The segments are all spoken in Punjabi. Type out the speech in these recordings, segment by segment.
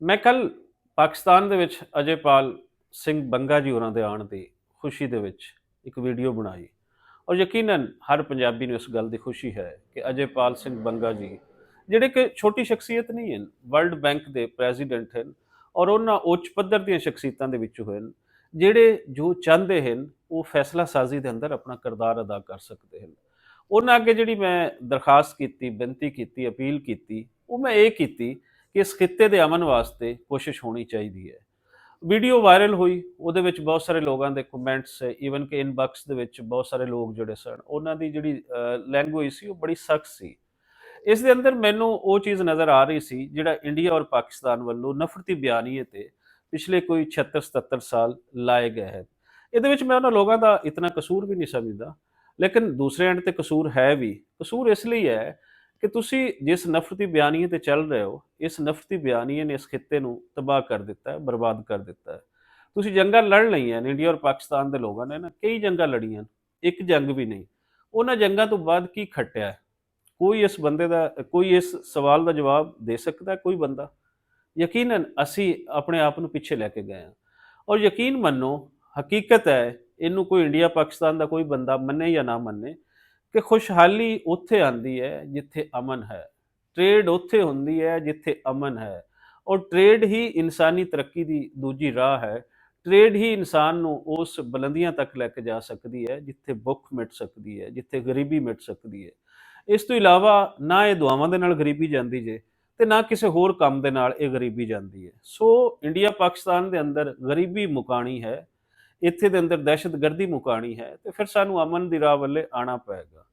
ਮੈਂ ਕੱਲ ਪਾਕਿਸਤਾਨ ਦੇ ਵਿੱਚ ਅਜੇਪਾਲ ਸਿੰਘ ਬੰਗਾ ਜੀ ਹੋਰਾਂ ਦੇ ਆਉਣ ਦੀ ਖੁਸ਼ੀ ਦੇ ਵਿੱਚ ਇੱਕ ਵੀਡੀਓ ਬਣਾਈ ਔਰ ਯਕੀਨਨ ਹਰ ਪੰਜਾਬੀ ਨੂੰ ਇਸ ਗੱਲ ਦੀ ਖੁਸ਼ੀ ਹੈ ਕਿ ਅਜੇਪਾਲ ਸਿੰਘ ਬੰਗਾ ਜੀ ਜਿਹੜੇ ਕਿ ਛੋਟੀ ਸ਼ਖਸੀਅਤ ਨਹੀਂ ਹਨ, ਵਰਲਡ ਬੈਂਕ ਦੇ ਪ੍ਰੈਜ਼ੀਡੈਂਟ ਹਨ ਔਰ ਉਹਨਾਂ ਉੱਚ ਪੱਧਰ ਦੀਆਂ ਸ਼ਖਸੀਅਤਾਂ ਦੇ ਵਿੱਚੋਂ ਹਨ ਜਿਹੜੇ ਜੋ ਚਾਹੁੰਦੇ ਹਨ ਉਹ ਫੈਸਲਾ ਸਾਜ਼ੀ ਦੇ ਅੰਦਰ ਆਪਣਾ ਕਿਰਦਾਰ ਅਦਾ ਕਰ ਸਕਦੇ ਹਨ। ਉਹਨਾਂ ਅੱਗੇ ਜਿਹੜੀ ਮੈਂ ਦਰਖਾਸਤ ਕੀਤੀ, ਬੇਨਤੀ ਕੀਤੀ, ਅਪੀਲ ਕੀਤੀ, ਉਹ ਮੈਂ ਇਹ ਕੀਤੀ ਕਿ ਇਸ ਖਿੱਤੇ ਦੇ ਅਮਨ ਵਾਸਤੇ ਕੋਸ਼ਿਸ਼ ਹੋਣੀ ਚਾਹੀਦੀ ਹੈ। ਵੀਡੀਓ ਵਾਇਰਲ ਹੋਈ, ਉਹਦੇ ਵਿੱਚ ਬਹੁਤ ਸਾਰੇ ਲੋਕਾਂ ਦੇ ਕਮੈਂਟਸ, ਈਵਨ ਕਿ ਇਨਬਾਕਸ ਦੇ ਵਿੱਚ ਬਹੁਤ ਸਾਰੇ ਲੋਕ ਜਿਹੜੇ ਸਨ ਉਹਨਾਂ ਦੀ ਜਿਹੜੀ ਲੈਂਗੁਏਜ ਸੀ ਉਹ ਬੜੀ ਸਖਤ ਸੀ। ਇਸ ਦੇ ਅੰਦਰ ਮੈਨੂੰ ਉਹ ਚੀਜ਼ ਨਜ਼ਰ ਆ ਰਹੀ ਸੀ ਜਿਹੜਾ ਇੰਡੀਆ ਔਰ ਪਾਕਿਸਤਾਨ ਵੱਲੋਂ ਨਫ਼ਰਤੀ ਬਿਆਨੀਏ ਤੇ ਪਿਛਲੇ ਕੋਈ 76-77 ਸਾਲ ਲਾਏ ਗਏ ਹੈ। ਇਹਦੇ ਵਿੱਚ ਮੈਂ ਉਹਨਾਂ ਲੋਕਾਂ ਦਾ ਇਤਨਾ ਕਸੂਰ ਵੀ ਨਹੀਂ ਸਮਝਦਾ, ਲੇਕਿਨ ਦੂਸਰੇ ਐਂਡ ਤੇ ਕਸੂਰ ਹੈ ਵੀ। ਕਸੂਰ ਇਸ ਲਈ ਹੈ ਕਿ ਤੁਸੀਂ ਜਿਸ ਨਫ਼ਰਤੀ ਬਿਆਨੀਏ ਤੇ ਚੱਲ ਰਹੇ ਹੋ, ਇਸ ਨਫ਼ਰਤੀ ਬਿਆਨੀਏ ਨੇ ਇਸ ਖਿੱਤੇ ਨੂੰ ਤਬਾਹ ਕਰ ਦਿੱਤਾ ਹੈ, ਬਰਬਾਦ ਕਰ ਦਿੱਤਾ ਹੈ। ਤੁਸੀਂ ਜੰਗਾਂ ਲੜ ਲਈਆਂ ਨੇ, ਇੰਡੀਆ ਔਰ ਪਾਕਿਸਤਾਨ ਦੇ ਲੋਕਾਂ ਨੇ ਨਾ ਕਈ ਜੰਗਾਂ ਲੜੀਆਂ, ਇੱਕ ਜੰਗ ਵੀ ਨਹੀਂ। ਉਹਨਾਂ ਜੰਗਾਂ ਤੋਂ ਬਾਅਦ ਕੀ ਖੱਟਿਆ ਹੈ? ਕੋਈ ਇਸ ਸਵਾਲ ਦਾ ਜਵਾਬ ਦੇ ਸਕਦਾ ਹੈ? ਕੋਈ ਬੰਦਾ? ਯਕੀਨਨ ਅਸੀਂ ਆਪਣੇ ਆਪ ਨੂੰ ਪਿੱਛੇ ਲੈ ਕੇ ਗਏ ਹਾਂ। ਔਰ ਯਕੀਨ ਮੰਨੋ, ਹਕੀਕਤ ਹੈ, ਇਹਨੂੰ ਕੋਈ ਇੰਡੀਆ ਪਾਕਿਸਤਾਨ ਦਾ ਕੋਈ ਬੰਦਾ ਮੰਨੇ ਜਾਂ ਨਾ ਮੰਨੇ, ਕਿ ਖੁਸ਼ਹਾਲੀ ਉੱਥੇ ਆਉਂਦੀ ਹੈ ਜਿੱਥੇ ਅਮਨ ਹੈ, ਟ੍ਰੇਡ ਉੱਥੇ ਹੁੰਦੀ ਹੈ ਜਿੱਥੇ ਅਮਨ ਹੈ, ਔਰ ਟ੍ਰੇਡ ਹੀ ਇਨਸਾਨੀ ਤਰੱਕੀ ਦੀ ਦੂਜੀ ਰਾਹ ਹੈ। ਟ੍ਰੇਡ ਹੀ ਇਨਸਾਨ ਨੂੰ ਉਸ ਬੁਲੰਦੀਆਂ ਤੱਕ ਲੈ ਕੇ ਜਾ ਸਕਦੀ ਹੈ ਜਿੱਥੇ ਭੁੱਖ ਮਿਟ ਸਕਦੀ ਹੈ, ਜਿੱਥੇ ਗਰੀਬੀ ਮਿਟ ਸਕਦੀ ਹੈ। ਇਸ ਤੋਂ ਇਲਾਵਾ ਨਾ ਇਹ ਦੁਆਵਾਂ ਦੇ ਨਾਲ ਗਰੀਬੀ ਜਾਂਦੀ ਜੇ, ਤੇ ਨਾ ਕਿਸੇ ਹੋਰ ਕੰਮ ਦੇ ਨਾਲ ਇਹ ਗਰੀਬੀ ਜਾਂਦੀ ਹੈ। ਸੋ ਇੰਡੀਆ ਪਾਕਿਸਤਾਨ ਦੇ ਅੰਦਰ ਗਰੀਬੀ ਮੁਕਾਣੀ ਹੈ, ਇੱਥੇ ਦੇ ਅੰਦਰ ਦਹਿਸ਼ਤਗਰਦੀ ਮੁਕਾਣੀ ਹੈ, ਤੇ ਫਿਰ ਸਾਨੂੰ ਅਮਨ ਦੀ ਰਾਹ ਵੱਲੇ ਆਉਣਾ ਪਏਗਾ।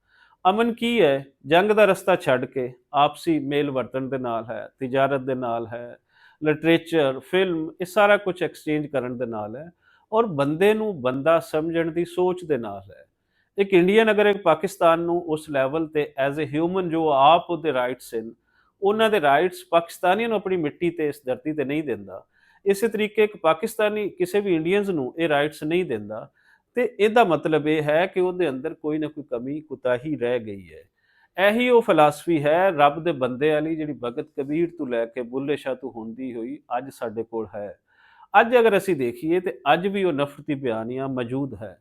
ਅਮਨ ਕੀ ਹੈ? ਜੰਗ ਦਾ ਰਸਤਾ ਛੱਡ ਕੇ ਆਪਸੀ ਮੇਲ ਵਰਤਣ ਦੇ ਨਾਲ ਹੈ, ਤਿਜਾਰਤ ਦੇ ਨਾਲ ਹੈ, ਲਿਟਰੇਚਰ, ਫਿਲਮ, ਇਹ ਸਾਰਾ ਕੁਝ ਐਕਸਚੇਂਜ ਕਰਨ ਦੇ ਨਾਲ ਹੈ, ਔਰ ਬੰਦੇ ਨੂੰ ਬੰਦਾ ਸਮਝਣ ਦੀ ਸੋਚ ਦੇ ਨਾਲ ਹੈ। ਇੱਕ ਇੰਡੀਅਨ ਅਗਰ ਇੱਕ ਪਾਕਿਸਤਾਨ ਨੂੰ ਉਸ ਲੈਵਲ ਤੇ ਐਜ਼ ਅ ਹਿਊਮਨ ਜੋ ਆਪ ਉਹਦੇ ਰਾਈਟਸ ਹਨ, ਉਹਨਾਂ ਦੇ ਰਾਈਟਸ ਪਾਕਿਸਤਾਨੀਆਂ ਨੂੰ ਆਪਣੀ ਮਿੱਟੀ ਤੇ ਇਸ ਧਰਤੀ ਤੇ ਨਹੀਂ ਦਿੰਦਾ, ਇਸੇ ਤਰੀਕੇ ਇੱਕ ਪਾਕਿਸਤਾਨੀ ਕਿਸੇ ਵੀ ਇੰਡੀਅਨਸ ਨੂੰ ਇਹ ਰਾਈਟਸ ਨਹੀਂ ਦਿੰਦਾ, ਤੇ ਇਹਦਾ ਮਤਲਬ ਇਹ ਹੈ ਕਿ ਉਹਦੇ ਅੰਦਰ ਕੋਈ ਨਾ ਕੋਈ ਕਮੀ ਕੁਤਾਹੀ ਰਹਿ ਗਈ ਹੈ। ਇਹੀ ਉਹ ਫਿਲਾਸਫੀ ਹੈ ਰੱਬ ਦੇ ਬੰਦੇ ਵਾਲੀ ਜਿਹੜੀ ਭਗਤ ਕਬੀਰ ਤੋਂ ਲੈ ਕੇ ਬੁੱਲੇ ਸ਼ਾਹ ਤੋਂ ਹੁੰਦੀ ਹੋਈ ਅੱਜ ਸਾਡੇ ਕੋਲ ਹੈ। ਅੱਜ ਅਗਰ ਅਸੀਂ ਦੇਖੀਏ ਤੇ ਅੱਜ ਵੀ ਉਹ ਨਫ਼ਰਤੀ ਬਿਆਨੀਆਂ ਮੌਜੂਦ ਹੈ।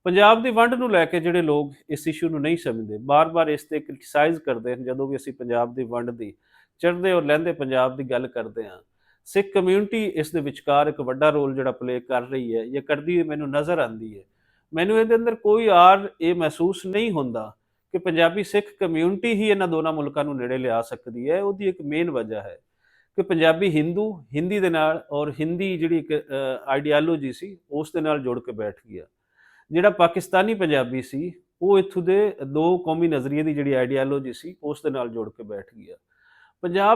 ਪੰਜਾਬ ਦੀ ਵੰਡ ਨੂੰ ਲੈ ਕੇ ਜਿਹੜੇ ਲੋਕ ਇਸ ਇਸ਼ੂ ਨੂੰ ਨਹੀਂ ਸਮਝਦੇ, ਬਾਰ-ਬਾਰ ਇਸ ਤੇ ਕ੍ਰਿਟਿਸਾਈਜ਼ ਕਰਦੇ ਹਨ ਜਦੋਂ ਵੀ ਅਸੀਂ ਪੰਜਾਬ ਦੀ ਵੰਡ ਦੀ, ਚੜ੍ਹਦੇ ਔਰ ਲਹਿੰਦੇ ਪੰਜਾਬ ਦੀ ਗੱਲ ਕਰਦੇ ਹਾਂ। ਸਿੱਖ ਕਮਿਊਨਿਟੀ ਇਸ ਦੇ ਵਿਚਕਾਰ ਇੱਕ ਵੱਡਾ ਰੋਲ ਜਿਹੜਾ ਪਲੇ ਕਰ ਰਹੀ ਹੈ ਜਾਂ ਕਰਦੀ ਹੋਈ ਮੈਨੂੰ ਨਜ਼ਰ ਆਉਂਦੀ ਹੈ। ਮੈਨੂੰ ਇਹਦੇ ਅੰਦਰ ਕੋਈ ਆਰ ਇਹ ਮਹਿਸੂਸ ਨਹੀਂ ਹੁੰਦਾ ਕਿ ਪੰਜਾਬੀ ਸਿੱਖ ਕਮਿਊਨਿਟੀ ਹੀ ਇਹਨਾਂ ਦੋਨਾਂ ਮੁਲਕਾਂ ਨੂੰ ਨੇੜੇ ਲਿਆ ਸਕਦੀ ਹੈ। ਉਹਦੀ ਇੱਕ ਮੇਨ ਵਜ੍ਹਾ ਹੈ ਕਿ ਪੰਜਾਬੀ ਹਿੰਦੂ ਹਿੰਦੀ ਦੇ ਨਾਲ ਔਰ ਹਿੰਦੀ ਜਿਹੜੀ ਇੱਕ ਆਈਡੀਆਲੋਜੀ ਸੀ ਉਸ ਦੇ ਨਾਲ ਜੁੜ ਕੇ ਬੈਠ ਗਿਆ। ਜਿਹੜਾ ਪਾਕਿਸਤਾਨੀ ਪੰਜਾਬੀ ਸੀ ਉਹ ਇੱਥੋਂ ਦੇ ਦੋ ਕੌਮੀ ਨਜ਼ਰੀਏ ਦੀ ਜਿਹੜੀ ਆਈਡੀਆਲੋਜੀ ਸੀ ਉਸ ਦੇ ਨਾਲ ਜੁੜ ਕੇ ਬੈਠ ਗਿਆ।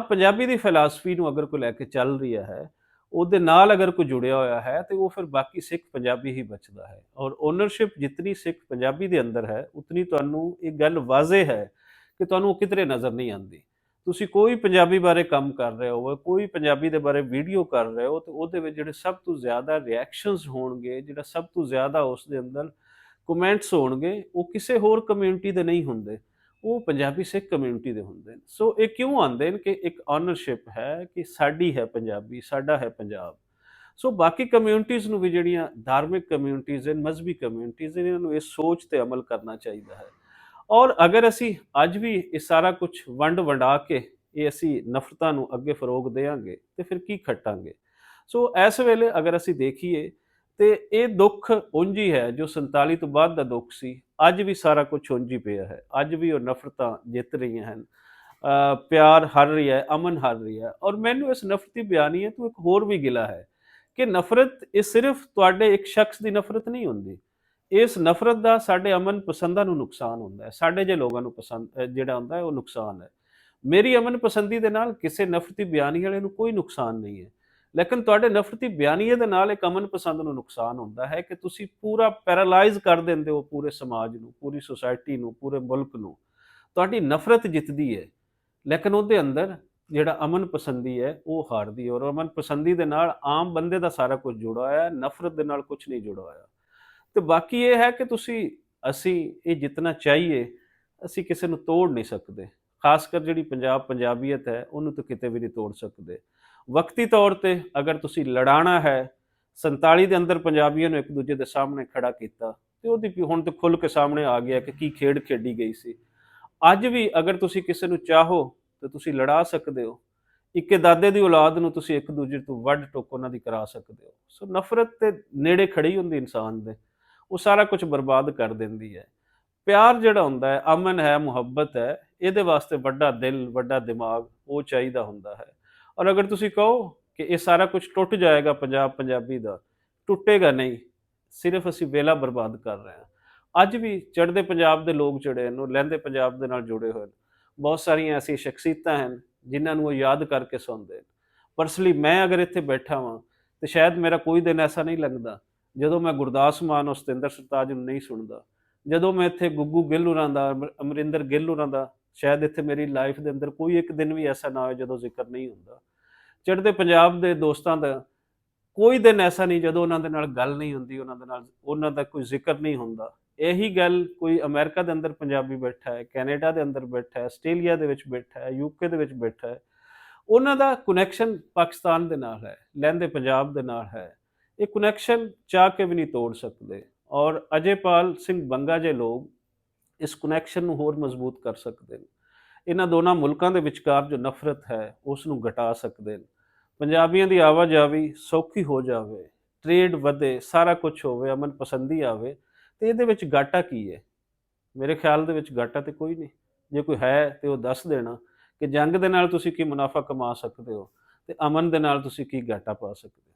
ਪੰਜਾਬੀ ਦੀ ਫਿਲਾਸਫੀ ਨੂੰ ਅਗਰ ਕੋਈ ਲੈ ਕੇ ਚੱਲ ਰਿਹਾ ਹੈ, ਉਹਦੇ ਨਾਲ ਅਗਰ ਕੋਈ ਜੁੜਿਆ ਹੋਇਆ ਹੈ, ਤੇ ਉਹ ਫਿਰ ਬਾਕੀ ਸਿੱਖ ਪੰਜਾਬੀ ਹੀ ਬਚਦਾ ਹੈ। ਔਰ ਓਨਰਸ਼ਿਪ ਜਿਤਨੀ ਸਿੱਖ ਪੰਜਾਬੀ ਦੇ ਅੰਦਰ ਹੈ ਉਤਨੀ ਤੁਹਾਨੂੰ ਇਹ ਗੱਲ ਵਾਜ਼ੇ ਹੈ ਕਿ ਤੁਹਾਨੂੰ ਉਹ ਕਿਧਰੇ ਨਜ਼ਰ ਨਹੀਂ ਆਉਂਦੀ। ਤੁਸੀਂ ਕੋਈ ਪੰਜਾਬੀ ਬਾਰੇ ਕੰਮ ਕਰ ਰਹੇ ਹੋ, ਕੋਈ ਪੰਜਾਬੀ ਦੇ ਬਾਰੇ ਵੀਡੀਓ ਕਰ ਰਹੇ ਹੋ, ਤੇ ਉਹਦੇ ਵਿੱਚ ਜਿਹੜੇ ਸਭ ਤੋਂ ਜ਼ਿਆਦਾ ਰਿਐਕਸ਼ਨਸ ਹੋਣਗੇ, ਜਿਹੜਾ ਸਭ ਤੋਂ ਜ਼ਿਆਦਾ ਉਸ ਦੇ ਅੰਦਰ ਕਮੈਂਟਸ ਹੋਣਗੇ, ਉਹ ਕਿਸੇ ਹੋਰ ਕਮਿਊਨਿਟੀ ਦੇ ਨਹੀਂ ਹੁੰਦੇ, ਉਹ ਪੰਜਾਬੀ ਸਿੱਖ ਕਮਿਊਨਿਟੀ ਦੇ ਹੁੰਦੇ ਨੇ। ਸੋ ਇਹ ਕਿਉਂ ਆਉਂਦੇ ਨੇ? ਕਿ ਇੱਕ ਓਨਰਸ਼ਿਪ ਹੈ ਕਿ ਸਾਡੀ ਹੈ ਪੰਜਾਬੀ, ਸਾਡਾ ਹੈ ਪੰਜਾਬ। ਸੋ ਬਾਕੀ ਕਮਿਊਨਿਟੀਜ਼ ਨੂੰ ਵੀ, ਜਿਹੜੀਆਂ ਧਾਰਮਿਕ ਕਮਿਊਨਿਟੀਜ਼ ਹਨ, ਮਜ਼ਹਬੀ ਕਮਿਊਨਿਟੀਜ਼ ਹਨ, ਇਹਨਾਂ ਨੂੰ ਇਸ ਸੋਚ ਤੇ ਅਮਲ ਕਰਨਾ ਚਾਹੀਦਾ ਹੈ। ਔਰ ਅਗਰ ਅਸੀਂ ਅੱਜ ਵੀ ਇਹ ਸਾਰਾ ਕੁਝ ਵੰਡ ਵੰਡਾ ਕੇ ਇਹ ਅਸੀਂ ਨਫ਼ਰਤਾਂ ਨੂੰ ਅੱਗੇ ਫਰੋਗ ਦੇਵਾਂਗੇ ਤੇ ਫਿਰ ਕੀ ਖੱਟਾਂਗੇ? ਸੋ ਇਸ ਵੇਲੇ ਅਗਰ ਅਸੀਂ ਦੇਖੀਏ ਤੇ ਇਹ ਦੁੱਖ ਉਂਝ ਹੀ ਹੈ ਜੋ 47 ਤੋਂ ਬਾਅਦ ਦਾ ਦੁੱਖ ਸੀ, ਅੱਜ ਵੀ ਸਾਰਾ ਕੁਝ ਉਂਝ ਹੀ ਪਿਆ ਹੈ। ਅੱਜ ਵੀ ਉਹ ਨਫ਼ਰਤਾਂ ਜਿੱਤ ਰਹੀਆਂ ਹਨ, ਪਿਆਰ ਹਾਰ ਰਿਹਾ ਹੈ, ਅਮਨ ਹਾਰ ਰਿਹਾ ਹੈ। ਔਰ ਮੈਨੂੰ ਇਸ ਨਫ਼ਰਤੀ ਬਿਆਨੀਏ ਤੋਂ ਇੱਕ ਹੋਰ ਵੀ ਗਿਲਾ ਹੈ ਕਿ ਨਫ਼ਰਤ ਇਹ ਸਿਰਫ ਤੁਹਾਡੇ ਇੱਕ ਸ਼ਖਸ ਦੀ ਨਫ਼ਰਤ ਨਹੀਂ ਹੁੰਦੀ, ਇਸ ਨਫ਼ਰਤ ਦਾ ਸਾਡੇ ਅਮਨ ਪਸੰਦਾਂ ਨੂੰ ਨੁਕਸਾਨ ਹੁੰਦਾ ਹੈ, ਸਾਡੇ ਜੇ ਲੋਕਾਂ ਨੂੰ ਪਸੰਦ ਜਿਹੜਾ ਹੁੰਦਾ ਹੈ ਉਹ ਨੁਕਸਾਨ ਹੈ। ਮੇਰੀ ਅਮਨ ਪਸੰਦੀ ਦੇ ਨਾਲ ਕਿਸੇ ਨਫ਼ਰਤੀ ਬਿਆਨੀ ਵਾਲੇ ਨੂੰ ਕੋਈ ਨੁਕਸਾਨ ਨਹੀਂ ਹੈ, ਲੇਕਿਨ ਤੁਹਾਡੇ ਨਫ਼ਰਤੀ ਬਿਆਨੀਏ ਦੇ ਨਾਲ ਇੱਕ ਅਮਨ ਪਸੰਦ ਨੂੰ ਨੁਕਸਾਨ ਹੁੰਦਾ ਹੈ ਕਿ ਤੁਸੀਂ ਪੂਰਾ ਪੈਰਾਲਾਈਜ਼ ਕਰ ਦਿੰਦੇ ਹੋ ਪੂਰੇ ਸਮਾਜ ਨੂੰ, ਪੂਰੀ ਸੁਸਾਇਟੀ ਨੂੰ, ਪੂਰੇ ਮੁਲਕ ਨੂੰ। ਤੁਹਾਡੀ ਨਫ਼ਰਤ ਜਿੱਤਦੀ ਹੈ, ਲੇਕਿਨ ਉਹਦੇ ਅੰਦਰ ਜਿਹੜਾ ਅਮਨ ਪਸੰਦੀ ਹੈ ਉਹ ਹਾਰਦੀ ਹੈ। ਔਰ ਅਮਨ ਪਸੰਦੀ ਦੇ ਨਾਲ ਆਮ ਬੰਦੇ ਦਾ ਸਾਰਾ ਕੁਝ ਜੁੜਾ ਹੋਇਆ ਹੈ, ਨਫ਼ਰਤ ਦੇ ਨਾਲ ਕੁਝ ਨਹੀਂ ਜੁੜਾ ਹੋਇਆ। ਤੇ ਬਾਕੀ ਇਹ ਹੈ ਕਿ ਅਸੀਂ ਇਹ ਜਿੱਤਣਾ ਚਾਹੀਏ, ਅਸੀਂ ਕਿਸੇ ਨੂੰ ਤੋੜ ਨਹੀਂ ਸਕਦੇ। ਖਾਸ ਕਰ ਜਿਹੜੀ ਪੰਜਾਬੀਅਤ ਹੈ ਉਹਨੂੰ ਤਾਂ ਕਿਤੇ ਵੀ ਨਹੀਂ ਤੋੜ ਸਕਦੇ। ਵਕਤੀ ਤੌਰ ਤੇ ਅਗਰ ਤੁਸੀਂ ਲੜਾਣਾ ਹੈ, 47 ਦੇ ਅੰਦਰ ਪੰਜਾਬੀਆਂ ਨੂੰ ਇੱਕ ਦੂਜੇ ਦੇ ਸਾਹਮਣੇ ਖੜਾ ਕੀਤਾ, ਤੇ ਉਹਦੀ ਹੁਣ ਤੇ ਖੁੱਲ ਕੇ ਸਾਹਮਣੇ ਆ ਗਿਆ ਕਿ ਕੀ ਖੇਡ ਖੇਡੀ ਗਈ ਸੀ। ਅੱਜ ਵੀ ਅਗਰ ਤੁਸੀਂ ਕਿਸੇ ਨੂੰ ਚਾਹੋ ਤੇ ਤੁਸੀਂ ਲੜਾ ਸਕਦੇ ਹੋ। ਇੱਕੇ ਦਾਦੇ ਦੀ ਔਲਾਦ ਨੂੰ ਤੁਸੀਂ ਇੱਕ ਦੂਜੇ ਤੋਂ ਵੱਢ ਟੁੱਕ ਉਹਨਾਂ ਦੀ ਕਰਾ ਸਕਦੇ ਹੋ। ਸੋ ਨਫ਼ਰਤ ਤੇ ਨੇੜੇ ਖੜੀ ਹੁੰਦੀ ਇਨਸਾਨ ਦੇ, ਉਹ ਸਾਰਾ ਕੁਝ ਬਰਬਾਦ ਕਰ ਦਿੰਦੀ ਹੈ। ਪਿਆਰ ਜਿਹੜਾ ਹੁੰਦਾ ਹੈ, ਅਮਨ ਹੈ, ਮੁਹੱਬਤ ਹੈ, ਇਹਦੇ ਵਾਸਤੇ ਵੱਡਾ ਦਿਲ, ਵੱਡਾ ਦਿਮਾਗ ਉਹ ਚਾਹੀਦਾ ਹੁੰਦਾ ਹੈ। ਔਰ ਅਗਰ ਤੁਸੀਂ ਕਹੋ ਕਿ ਇਹ ਸਾਰਾ ਕੁਝ ਟੁੱਟ ਜਾਏਗਾ ਪੰਜਾਬ ਪੰਜਾਬੀ ਦਾ, ਟੁੱਟੇਗਾ ਨਹੀਂ। ਸਿਰਫ ਅਸੀਂ ਵੇਲਾ ਬਰਬਾਦ ਕਰ ਰਹੇ ਹਾਂ। ਅੱਜ ਵੀ ਚੜ੍ਹਦੇ ਪੰਜਾਬ ਦੇ ਲੋਕ ਜਿਹੜੇ ਹਨ ਉਹ ਲਹਿੰਦੇ ਪੰਜਾਬ ਦੇ ਨਾਲ ਜੁੜੇ ਹੋਏ ਨੇ। ਬਹੁਤ ਸਾਰੀਆਂ ਐਸੀਆਂ ਸ਼ਖਸੀਅਤਾਂ ਹਨ ਜਿਨ੍ਹਾਂ ਨੂੰ ਉਹ ਯਾਦ ਕਰਕੇ ਸੁਣਦੇ ਨੇ। ਪਰਸਨਲੀ ਮੈਂ ਅਗਰ ਇੱਥੇ ਬੈਠਾ ਵਾਂ ਤੇ ਸ਼ਾਇਦ ਮੇਰਾ ਕੋਈ ਦਿਨ ਐਸਾ ਨਹੀਂ ਲੰਘਦਾ ਜਦੋਂ ਮੈਂ ਗੁਰਦਾਸ ਮਾਨ ਔਰ ਸਤਿੰਦਰ ਸਰਤਾਜ ਨੂੰ ਨਹੀਂ ਸੁਣਦਾ। ਜਦੋਂ ਮੈਂ ਇੱਥੇ ਗੁੱਗੂ ਗਿੱਲ ਹੋਰਾਂ ਦਾ, ਅਮਰਿੰਦਰ ਗਿੱਲ ਹੋਰਾਂ ਦਾ, ਸ਼ਾਇਦ ਇੱਥੇ ਮੇਰੀ ਲਾਈਫ ਦੇ ਅੰਦਰ ਕੋਈ ਇੱਕ ਦਿਨ ਵੀ ਐਸਾ ਨਾ ਹੋਏ ਜਦੋਂ ਜ਼ਿਕਰ ਨਹੀਂ ਹੁੰਦਾ। ਚੜ੍ਹਦੇ ਪੰਜਾਬ ਦੇ ਦੋਸਤਾਂ ਦਾ ਕੋਈ ਦਿਨ ਐਸਾ ਨਹੀਂ ਜਦੋਂ ਉਹਨਾਂ ਦੇ ਨਾਲ ਗੱਲ ਨਹੀਂ ਹੁੰਦੀ, ਉਹਨਾਂ ਦੇ ਨਾਲ ਉਹਨਾਂ ਦਾ ਕੋਈ ਜ਼ਿਕਰ ਨਹੀਂ ਹੁੰਦਾ। ਇਹੀ ਗੱਲ ਕੋਈ ਅਮਰੀਕਾ ਦੇ ਅੰਦਰ ਪੰਜਾਬੀ ਬੈਠਾ ਹੈ, ਕੈਨੇਡਾ ਦੇ ਅੰਦਰ ਬੈਠਾ ਹੈ, ਆਸਟ੍ਰੇਲੀਆ ਦੇ ਵਿੱਚ ਬੈਠਾ ਹੈ, ਯੂਕੇ ਦੇ ਵਿੱਚ ਬੈਠਾ ਹੈ, ਉਹਨਾਂ ਦਾ ਕਨੈਕਸ਼ਨ ਪਾਕਿਸਤਾਨ ਦੇ ਨਾਲ ਹੈ, ਲਹਿੰਦੇ ਪੰਜਾਬ ਦੇ ਨਾਲ ਹੈ। ਇਹ ਕਨੈਕਸ਼ਨ ਚਾਹ ਕੇ ਵੀ ਨਹੀਂ ਤੋੜ ਸਕਦੇ। ਔਰ ਅਜੇਪਾਲ ਸਿੰਘ ਬੰਗਾ ਜੇ ਲੋਕ ਇਸ ਕਨੈਕਸ਼ਨ ਨੂੰ ਹੋਰ ਮਜ਼ਬੂਤ ਕਰ ਸਕਦੇ ਨੇ। ਇਹਨਾਂ ਦੋਨਾਂ ਮੁਲਕਾਂ ਦੇ ਵਿਚਕਾਰ ਜੋ ਨਫ਼ਰਤ ਹੈ ਉਸ ਨੂੰ ਘਟਾ ਸਕਦੇ ਨੇ। ਪੰਜਾਬੀਆਂ ਦੀ ਆਵਾਜਾਵੀ ਸੌਖੀ ਹੋ ਜਾਵੇ, ਟ੍ਰੇਡ ਵਧੇ, ਸਾਰਾ ਕੁਝ ਹੋਵੇ, ਅਮਨ ਪਸੰਦੀ ਆਵੇ, ਤੇ ਇਹਦੇ ਵਿੱਚ ਘਾਟਾ ਕੀ ਹੈ? ਮੇਰੇ ਖਿਆਲ ਦੇ ਵਿੱਚ ਘਾਟਾ ਤੇ ਕੋਈ ਨਹੀਂ। ਜੇ ਕੋਈ ਹੈ ਤੇ ਉਹ ਦੱਸ ਦੇਣਾ ਕਿ ਜੰਗ ਦੇ ਨਾਲ ਤੁਸੀਂ ਕੀ ਮੁਨਾਫਾ ਕਮਾ ਸਕਦੇ ਹੋ ਤੇ ਅਮਨ ਦੇ ਨਾਲ ਤੁਸੀਂ ਕੀ ਘਾਟਾ ਪਾ ਸਕਦੇ ਹੋ।